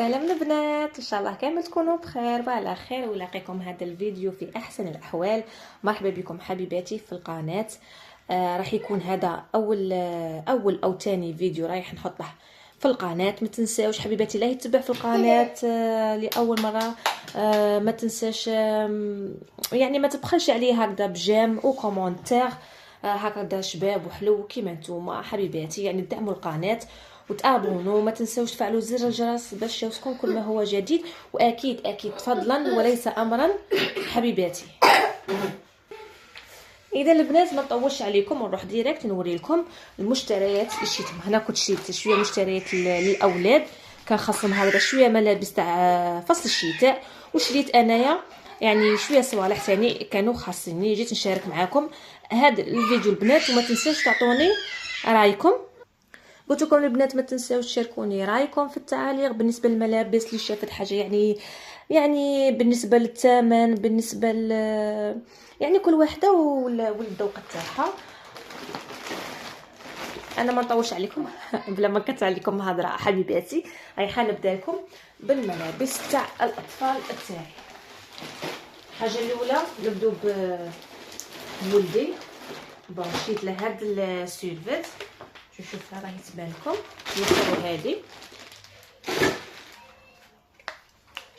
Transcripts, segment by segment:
السلام البنات، ان شاء الله كامل تكونوا بخير وعلى خير ويلاقيكم هذا الفيديو في احسن الاحوال. مرحبا بكم حبيباتي في القناه. راح يكون هذا اول او ثاني فيديو رايح نحطه في القناه. ما تنساوش حبيباتي لا يتبع في القناه لاول مره. ما تنساش يعني ما تبخلش عليه هكذا بجيم وكومونتير هكذا شباب وحلو كيما نتوما حبيباتي. يعني دعموا القناه وتابونوا، ما تنسوش تفعلوا زر الجرس باش يوصلكم كل ما هو جديد، واكيد اكيد فضلا وليس امرا حبيباتي. اذا البنات ما نطولش عليكم ونروح ديريكت نوري لكم المشتريات اللي شريتهم. هنا كنت شريت شويه مشتريات للاولاد، كان خاصهم هكذا شويه ملابس تاع فصل الشتاء، وشريت انايا يعني شويه صوالح ثاني كانوا خاصيني. جيت نشارك معكم هذا الفيديو البنات، وما تنساوش تعطوني رايكم. قلت لكم البنات ما تنساوش تشاركوني رايكم في التعاليق بالنسبه للملابس اللي شافت حاجه، يعني بالنسبه للثمن، بالنسبه يعني كل واحده والذوق تاعها. انا ما نطولش عليكم بلا ما نكثر عليكم هضره حبيباتي. هاي حنبدا لكم بالملابس تاع الاطفال تاعي. الحاجه الاولى نبدو بولدي. شريت له هاد السيرفيت، شوفها راهي تبان لكم يسروا هذه.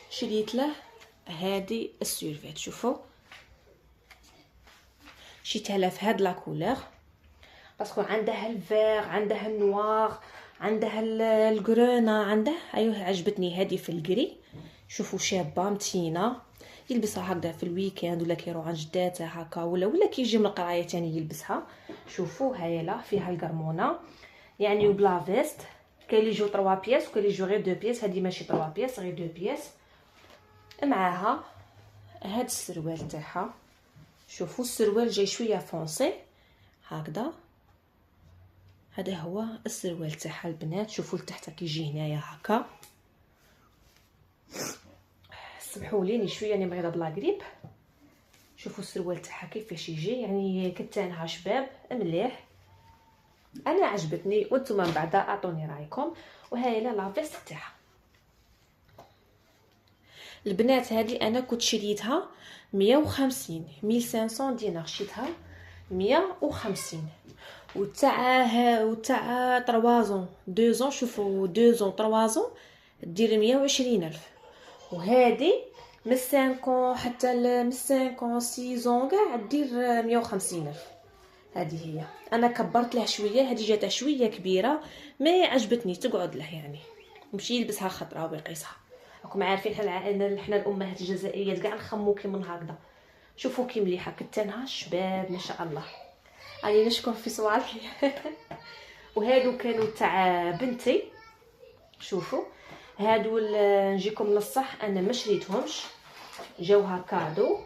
شريت له هذه السيرفيت، شوفوا شريتها له في هاد لا كولور باسكو عندها الفير، عندها النوار، عندها الكرونا، عندها ايوه عجبتني هذه في الكري. شوفوا شابه متينه، يلبسها هكذا في الويكاند ولا كيروح عند جداته هكا ولا كيجي من القرايه تاني يلبسها. شوفوا هايله فيها الكرمونه يعني وبلا فيست. كاين اللي يجيو 3 بياس وكاين اللي يجيو غير 2 بياس. هذه ماشي 3 بياس غير 2 بياس. معاها هاد السروال تاعها، شوفوا السروال جاي شويه فونسي هكذا. هذا هو السروال تاعها البنات. شوفوا لتحت كيجي هنايا هكا. سمحوا لي شويه راني مريضه بلا غريب. شوفوا السروال تاعها كيفاش يجي، يعني كتانها شباب مليح. انا عجبتني وانتم من بعد اعطوني رايكم. وهاي لا فيست تاعها البنات. هذه انا كنت شريتها 150 1500 دينار، شريتها 150. وتاع 3 زون 2 زون. شوفوا 2 زون 3 زون دير 120 الف. وهذه من 5 حتى من 5 6 زون كاع دير 150 الف. هذه هي. انا كبرت له شويه، هذه جاتها شويه كبيره ما عجبتني تقعد له، يعني مشي يلبسها خطره ويقيسها. راكم عارفين حنا الامهات الجزائريات كاع نخمو كي من هكذا. شوفوا كي مليحه كتانها شباب ما شاء الله. راني نشكر في صوالحي وهادو كانوا تاع بنتي. شوفوا هادو نجيكم للصح انا ما شريتهمش، جاوها كادو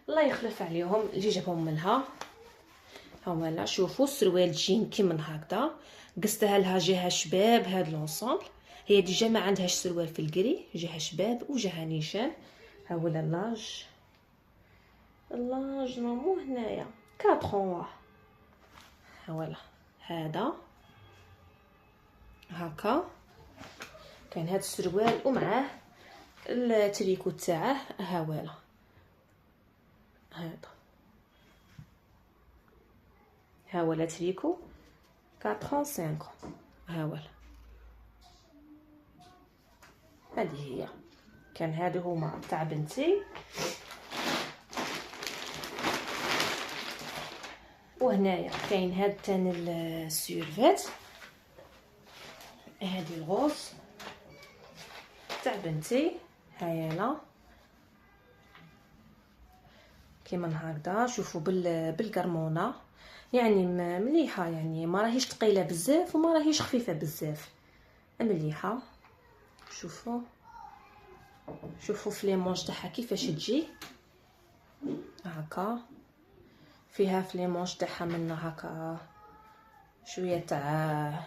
الله يخلف عليهم اللي جابهم منها. هاولا شوفوا السروال جين كي من هكذا، قصتها لها جهه شباب. هاد لونسومبل هي ديجا ما عندهاش سروال في الكري، جهه شباب وجهه نيشان. هاولا اللاج مو هنايا 4 هاولا هذا هكا. كان هاد السروال ومعاه التريكو تاعه. هاولا هاولا تريكو 45. هاولا هذه هي. كان هادو هما تاع بنتي. وهنايا كاين هاد تاني السيرفيت، هذه الغوز تاع بنتي. هايلا كيما هكذا. شوفوا بالكرمونه يعني مليحه، يعني ما راهيش ثقيله بزاف وما راهيش خفيفه بزاف، مليحه. شوفوا في لي مونش تاعها كيفاش تجي هكا. فيها في لي مونش تاعها من هكا شويه تاع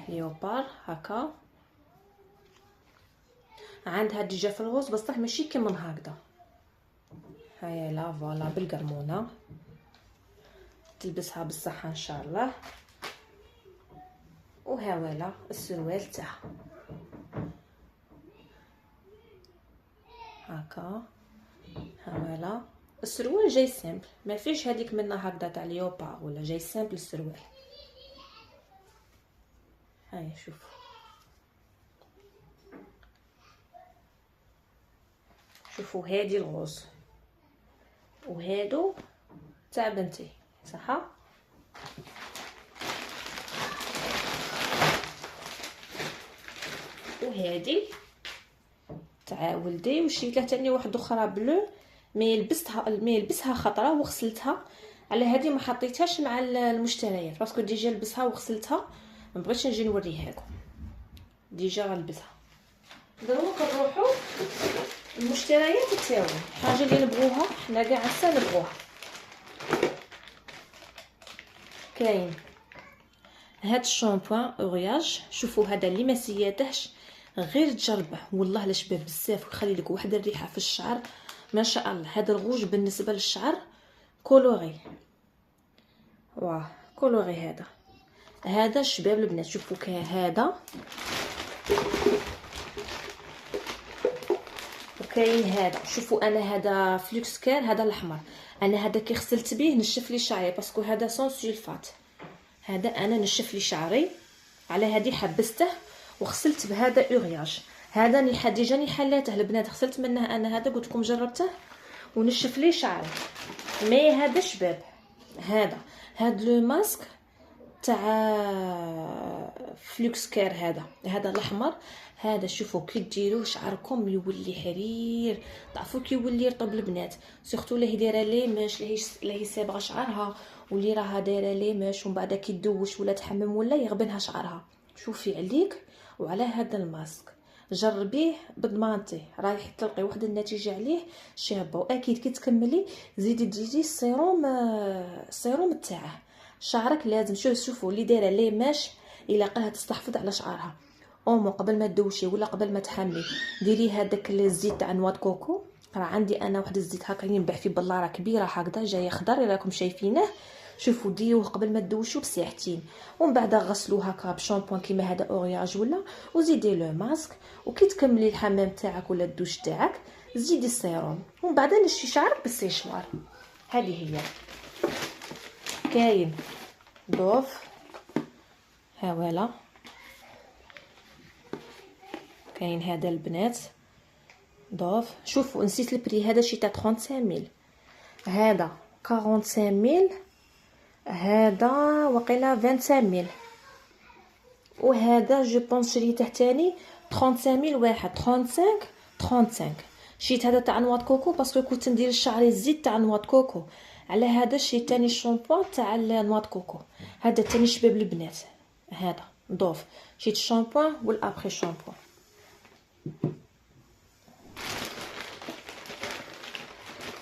ليوبار هكا. عندها ديجا في الغوز بصح ماشي كيما هكذا. هيا لا فوالا بالكرمونه تلبسها بالصحه ان شاء الله. وهاولا السروال تاعها هكا. فوالا السروال جاي سامبل، ما فيش هذيك منا هكذا تاع ليوبار ولا، جاي سامبل السروال. هاي شوفوا، شوفوا هادي الغوز وهادو تاع بنتي، صح؟ وهادي تاع ولدي، وشريت له ثاني واحده اخرى بلو، ما يلبسها خطره وغسلتها، على هذه ما حطيتهاش مع المشتريات باسكو ديجا لبسها وغسلتها، ما بغيتش نجي نوريها لكم، ديجا غنلبسها. دروك نروحوا المشتريات تاعو، الحاجه اللي نبغوها حنا كاع هسه نبغوها. كاين هاد الشامبوان اورياج، شوفوا هذا اللي ما سياتهش غير تجربه، والله لا شباب بزاف، ويخلي لك واحد الريحه في الشعر ما شاء الله. هذا الغوج بالنسبه للشعر كولوري، واه كولوري. هذا الشباب البنات شوفوا، كاين هذا وكاين هذا. شوفوا انا هذا فلوكس كير، هذا الاحمر، انا هذا كي غسلت به نشف لي شعري باسكو هذا سون سولفات، هذا انا نشف لي شعري، على هذه حبسته وغسلت بهذا اورياج. هذا ديجا حلاته البنات، غسلت منه انا، هذا قلت لكم جربته ونشف لي شعري. مي هذا شباب، هذا لو ماسك تاع فلوكس كير، هذا الاحمر. هذا شوفوا كي ديروه شعركم يولي حرير، تعرفوا كي يولي رطب البنات، سورتو اللي دايره لي ماش، اللي هي صابغه شعرها واللي راها دايره لي ماش، ومن بعد كي تدوش ولا تحمم ولا يغبنها شعرها. شوفي عليك وعلى هذا الماسك، جربيه بضمانتي رايح تلقي واحد النتيجه عليه شابه. واكيد كي تكملي زيدي تزيدي السيروم تاعه، شعرك لازم شوفوا اللي دايره لي ماش الا قالها تستحفظ على شعرها. اومو قبل ما تدوشي ولا قبل ما تحمي ديري هذاك الزيت تاع نواد كوكو، راه عندي انا واحد الزيت هكا ينباع في بلاره كبيره هكذا جاي خضر، راكم شايفينه. شوفوا ديروه قبل ما تدوشوا بساعتين، ومن بعد غسلوه هكا بشامبوان كيما هذا اورياج ولا، وزيدي لو ماسك. وكي تكملي الحمام تاعك ولا الدوش تاعك زيدي السيروم، ومن بعد نشفي شعرك بالسيشوار. هذه هي. كاين دوف، ها فوالا، كاين هذا البنات دوف. شوفوا نسيت البري، هذا شي تاع 35000، هذا 45000، هذا وقيلا 25000، وهذا جو بونس شريته تاني 35000 واحد، 35. شريت هذا تاع نواد كوكو باسكو كنت ندير الشعري الزيت تاع نواد كوكو، على هذا شريت تاني الشامبو تاع نواد كوكو. هذا تاني شباب البنات، هذا دوف، شريت الشامبو والابخي شامبو.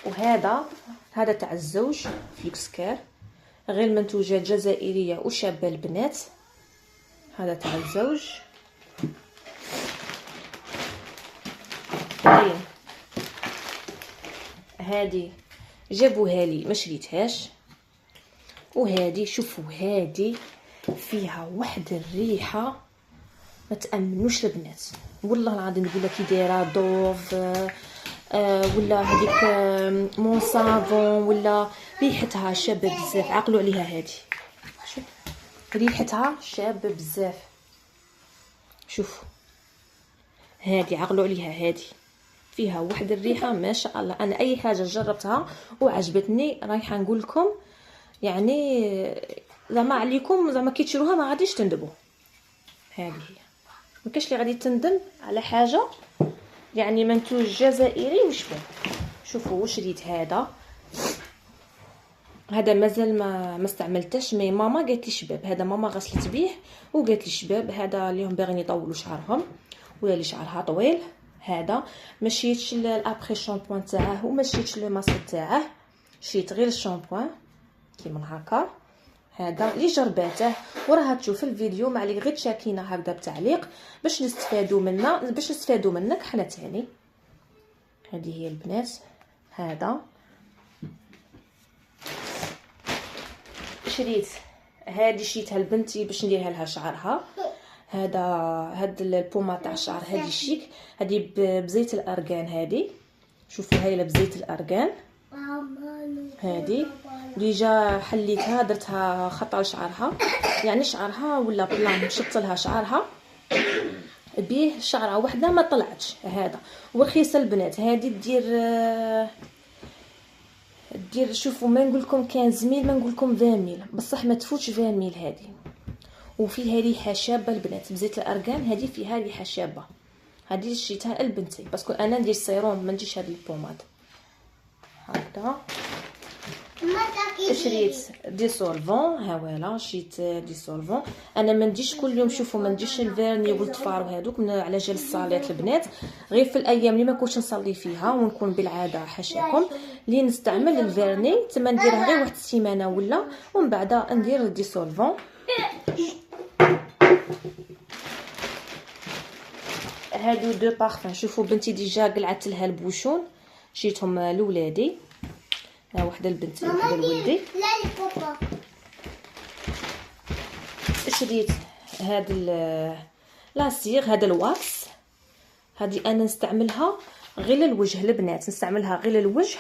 وهذا تاع الزوج فلوكس كير، غير منتوجات جزائريه وشابه البنات. هذا تاع الزوج. كاين هادي جابوها لي ما شريتهاش، وهادي شوفوا هادي فيها واحد الريحه ما تامنوش البنات، والله العظيم نقول لك دايره دوف ولا هذيك مون صافون، ولا ريحتها شابه بزاف. عقلوا عليها هذه، شوف ريحتها شابه بزاف. شوفوا هذه عقلوا عليها، هذه فيها واحد الريحه ما شاء الله. انا اي حاجه جربتها وعجبتني رايحه نقول لكم، يعني زعما عليكم زعما كي تشروها ما غاديش تندبوا. هذه هي، ما كاش اللي غادي تندم على حاجه، يعني منتوج جزائري وشباب. شوفوا شريت هذا مازال ما استعملتش، مي ماما قالت لي شباب، هذا ماما غسلت به وقالت لي شباب هذا اليوم باغيين يطولوا شعرهم ولا اللي شعرها طويل. هذا ما شريتش الابخي شامبوان تاعه وما شريتش لو ماسك تاعه، شريت غير الشامبوان كيما هكا. هذا اللي جرباته وراها تشوف الفيديو، ما عليك غير تشاركينا هكذا بتعليق باش نستفادوا منك حنا تاني. هذه هي البنات. هذا شريت هذه شريتها لبنتي باش نديرها لها شعرها. هاد البومه تاع الشعر هذه شيك، هذه بزيت الارغان، هذه شوفوا هايله بزيت الارغان. هذه ديجا حليتها درتها خط لشعرها، يعني شعرها ولا بلان شط لها شعرها بيه شعره وحده ما طلعتش. هذا ورخيصه البنات. هذه دير شوفوا ما نقول لكم 15 ما نقول لكم 20 بصح ما تفوتش 20 هذه. وفيها ريحه شابه البنات بزيت الارغان. هذه فيها ريحه شابه. هذه شريتها لبنتي باسكو انا ندير سيروم ما نديرش هذا البوماد. هكذا شريت ديسولفون. ها فوالا شريت ديسولفون. انا ما نديش كل يوم، شوفوا ما نديش الفيرني والطفار وهذوك على جال الصالات البنات، غير في الايام اللي ما كنتش نصلي فيها ونكون بالعاده حاشاكم اللي نستعمل الفيرني تما نديرها غير واحد السيمانه ولا، ومن بعد ندير ديسولفون. هادو دو بارفان. شوفوا بنتي ديجا قلعت لها البوشون، شريتهم لولادي، ها وحده لبنتي وحده لولدي. شريت هاد لاسيغ، هذا الواكس. هذه انا نستعملها غير للوجه البنات، نستعملها غير للوجه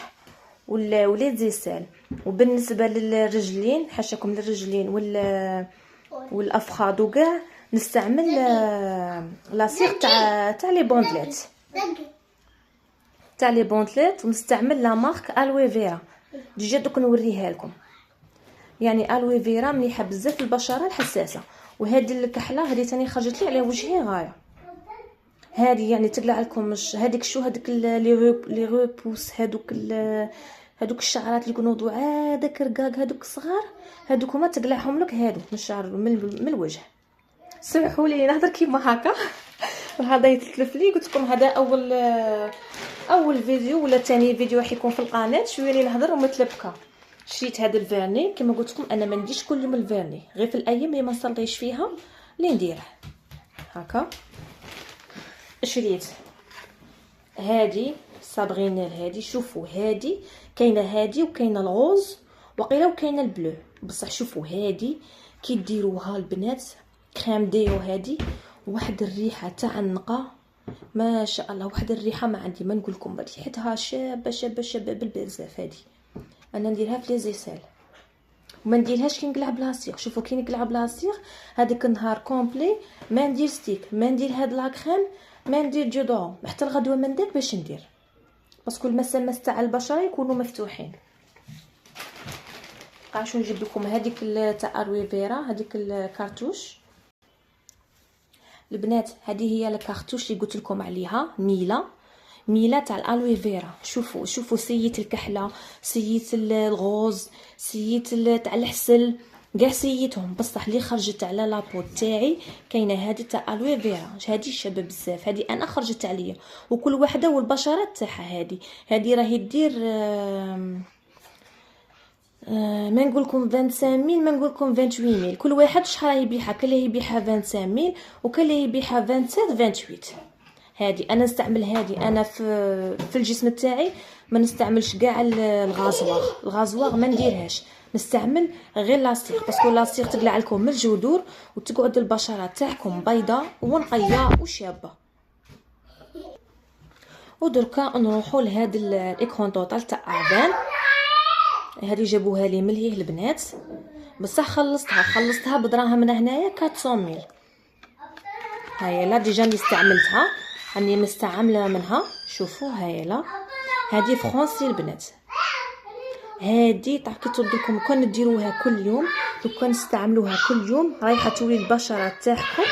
ولا زيسال. وبالنسبه للرجلين حاشاكم للرجلين والافخاذ وكاع نستعمل لاسيغ تاع لي بوندليت، تاع لي بوندليت. ونستعمل لا مارك الوي فيرا. ديجا دوك نوريها لكم. يعني الوي فيرا مليحه بزاف للبشره الحساسه. وهذه الكحله هذه ثاني خرجت لي على وجهي غايه. هذه يعني تقلع لكم هذيك شو هذيك لي روبوس، هذوك الشعرات اللي يكونوا ضعاف رقاق هذوك الصغار، هذوك هما تقلعهم لك هادو من الشعر من الوجه. سمحوا لي نهضر كيما هكا وهذا يتلف لي. قلت لكم هذا اول فيديو ولا ثاني فيديو راح يكون في القناه، شويه لي نهضر ومتلبكه. شريت هذا الفيرني كما قلت لكم انا ما نديش كل يوم الفيرني، غير في الايام اللي ما نصليش فيها اللي نديره هكا. شريت هذه صابغينال. هذه شوفوا هذه كاينه هذه وكاينه الغوز وقيله وكاينه البلو، بصح شوفوا هذه كي ديروها البنات كريم ديو. هذه واحد الريحه تاع النقا ما شاء الله، واحد الريحه ما عندي ما نقول لكم، ريحتها شابه شابه شابه بالبزاف. هذه انا نديرها في لي زيسال وما نديرهاش كي نقلع بلاصيغ. شوفوا كي نقلع بلاصيغ هذاك النهار كومبلي ما ندير ستيك، ما ندير هاد لا كريم، ما ندير جودون حتى الغدوه من داك باش ندير، باسكو المسامات تاع البشره يكونوا مفتوحين. عاشو نجيب لكم هذيك تاع الوي فيرا، هذيك الكارتوش البنات. هذه هي الكارتوش اللي قلت لكم عليها، ميله تاع الالوي فيرا. شوفوا سيت الكحله، سيت الغوز، سيت تاع الحسل، كاع سيتهم. بصح اللي خرجت على لابو تاعي كاينه هذه تاع الوي فيرا. هذه شابه بزاف، هذه انا خرجت عليا. وكل وحده والبشرات تاعها. هذه راهي دير ما نقول لكم 25000 ما نقول لكم 28000. كل واحد شحال يبيعها، كاين اللي يبيعها 25000 وكاين اللي يبيعها 27 28. هذه انا نستعمل هذه انا في الجسم تاعي. ما نستعملش كاع الغازواغ ما نديرهاش، نستعمل غير لاصيغ، باسكو لاصيغ تقلع لكم من الجذور وتقعد البشره تاعكم بيضاء ونقيه وشابه. ودركا نروحوا لهذا الايكرون توتال تاع افان. هذه جابوها لي ملهيه البنات، بصح خلصتها بدراهم من هنايا 400000. هاي لا ديجا اللي استعملتها راني مستعمله منها. شوفوا هاي لا هذه فرونسي البنات. هذه تاع كي تردكم كون ديروها كل يوم، لو كان نستعملوها كل يوم رايحه تولي البشره تاعكم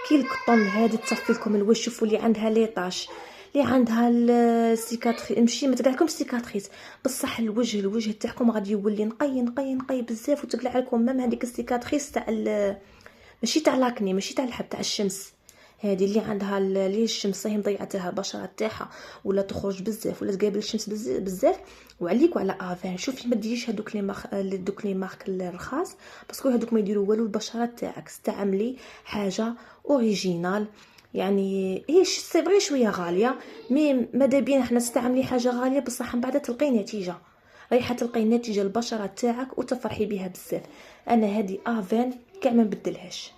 كي الكطون. هذه تصفي لكم الوجه. شوفوا اللي عندها ليطاش، اللي عندها السيكاتريس، ماشي ما تقلع لكم سيكاتريس بصح الوجه تاعكم غادي يولي نقي بزاف، وتقلع لكم مام هذيك السيكاتريس تاع ماشي تاع لاكني، ماشي تاع الحب، تاع الشمس. هذه اللي عندها اللي الشمس هي مضيعت لها البشره تاعها ولا تخرج بزاف ولا تقابل الشمس بزاف وعليك وعلى افان. شوفي ما ديريش هذوك لي مارك الرخاص، باسكو هذوك ما يديروا والو البشره تاعك. استعملي حاجه اوريجينال. يعني ايش سي فري شويه غاليه، مي ماذا بينا حنا نستعملي حاجه غاليه بصح من بعد تلقي نتيجه، رايحه تلقي نتيجه البشره تاعك وتفرحي بها بزاف. انا هذه افان كاع ما نبدلهاش.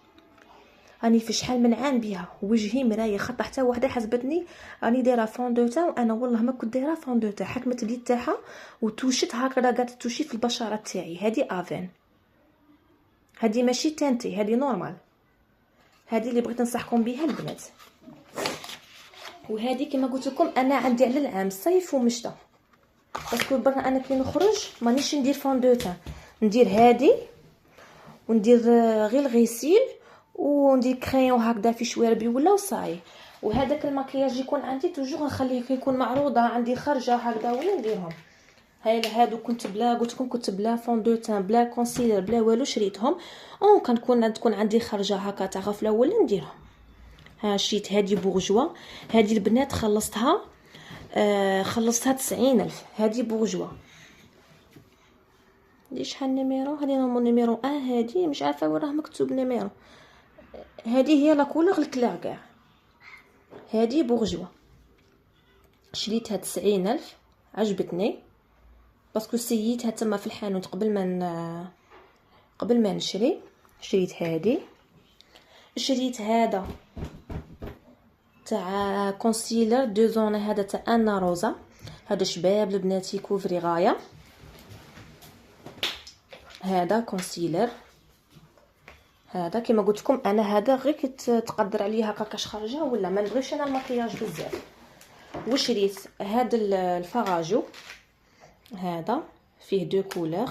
راني في شحال من عام بها، وجهي مرايه، خاطر حتى وحده حسبتني راني دايره فون دو تان، وانا والله ما كنت دايره فون دو تان. حكمت اليد تاعها وتوشت هكذا، قاعده توشي في البشره تاعي. هذه افين، هذه ماشي تانتي، هذه نورمال، هذه اللي بغيت ننصحكم بها البنات. وهذه كما قلت لكم انا عندي على العام صيف ومشتى، باسكو برا انا كي نخرج مانيش ندير فون دو تان، ندير هذه وندير غير الغسيل وندير كريون هكذا في شواربي ولا وصاي. وهذاك المكياج يكون عندي توجور نخليه يكون معروضه عندي خارجه هكذا ولا نديرهم. هاي هادو كنت بلا، قلت لكم كنت بلا فون دو تان بلا كونسيلر بلا والو، شريتهم او تكون عندي خارجه هكا تاع غفله ولا نديرهم. ها شريت هذه بورجوا، هذه البنات خلصتها خلصتها 90,000. هذه بورجوا دي شحال نيميرو، هذه نورمال نيميرو هذه مش عارفه وين راه مكتوب نيميرو. هذه هي لا كولور الكلير كاع، هذه بورجوا شريتها 90,000، عجبتني باسكو سيتها تما في الحانوت قبل ما نشري. شريت هذه، شريت هذا تاع كونسيلر دو زون، هذا تاع انا روزا، هذا شباب البنات يكوفري غايه. هذا كونسيلر، هذا كما قلت لكم انا هذا غير تقدر عليه هكا كاش خارجه ولا ما نبغيش انا المكياج بزاف. وشريت هذا الفراجو، هذا فيه دو كولور،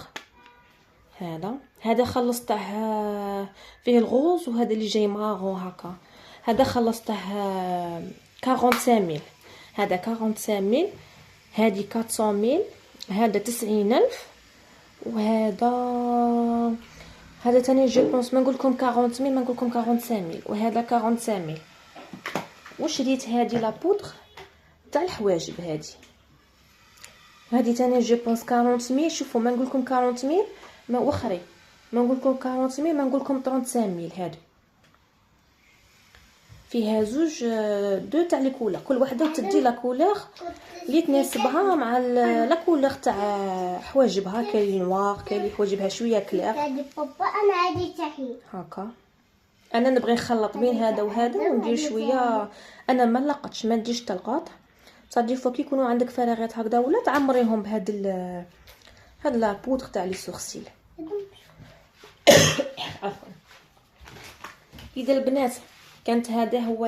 هذا خلصته فيه الغوز وهذا اللي جاي مارون هكا، هذا خلصته 45,000. هذا 45,000، هذه 400,000، هذا 90,000، وهذا تاني جو بونس ما نقول لكم 40,000 ما نقول لكم 45,000، وهذا 45,000. وشريت هذه لا بودر تاع الحواجب، هذه تاني جو بونس 40,000. شوفوا ما نقول لكم 40,000 ما وخري، ما نقول لكم 40,000 ما نقول لكم 35,000. هذه فيها زوج دو تاع لي كولور، كل وحده تدي لا كولور اللي تناسبها مع لا كولور تاع حواجبها. كاين نوار، كاين حواجبها شويه كلير. هذه بابا انا عادي تاعي هكا انا نبغي نخلط بين هذا وهذا وندير شويه. انا ما لقطش ما نديرش تلقاط صدي فوق يكونوا عندك فراغات هكذا ولا تعمريهم بهاد هاد لا بودر تاع لي سورسيل. عفوا. اذا البنات كانت هذا هو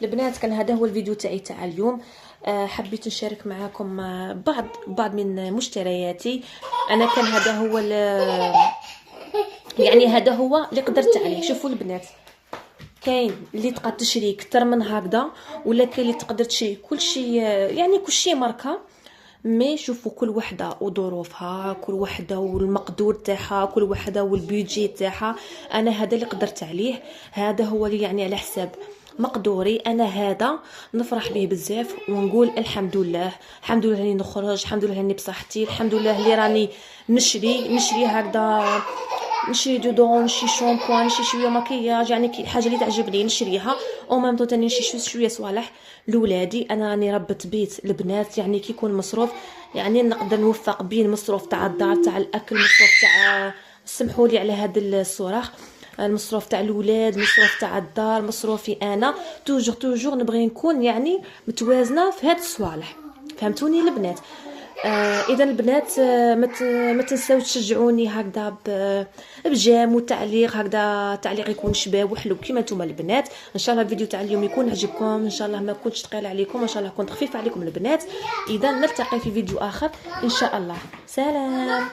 البنات كان هذا هو الفيديو تاعي تاع اليوم. حبيت نشارك معكم بعض من مشترياتي انا. كان هذا هو يعني هذا هو اللي قدرت عليه. شوفوا البنات كاين اللي تقدر تشري اكثر من هكذا، ولا كاين اللي تقدر تشري كل شيء، يعني كل شيء ماركه. مي شوفوا كل وحده وظروفها، كل وحده والمقدور تاعها، كل وحده والبيجي تاعها. انا هذا اللي قدرت عليه، هذا هو اللي يعني على حساب مقدوري. انا هذا نفرح به بزاف ونقول الحمد لله، الحمد لله راني نخرج، الحمد لله راني بصحتي، الحمد لله اللي راني نشري هكذا، نشري دودون، نشري شامبوان، نشري شويه مكياج، يعني حاجه اللي تعجبني نشريها. او ميم طون تاني نشري شويه صوالح لولادي. انا راني ربة بيت البنات، يعني كي يكون مصروف يعني نقدر نوفق بين مصروف تاع الدار تاع الاكل، مصروف تاع سمحوا لي على هذا الصراخ، المصروف تاع الاولاد، مصروف تاع الدار، مصروفي انا. توجور نبغي نكون يعني متوازنه في هاد الصوالح، فهمتوني البنات؟ اذا البنات ما تنساوش تشجعوني هكذا بجام وتعليق، هكذا تعليق يكون شباب وحلو كيما نتوما البنات. ان شاء الله الفيديو تاع اليوم يكون عجبكم، ان شاء الله ما كنتش ثقيله عليكم، ان شاء الله كنت خفيفه عليكم البنات. اذا نلتقي في فيديو اخر ان شاء الله. سلام.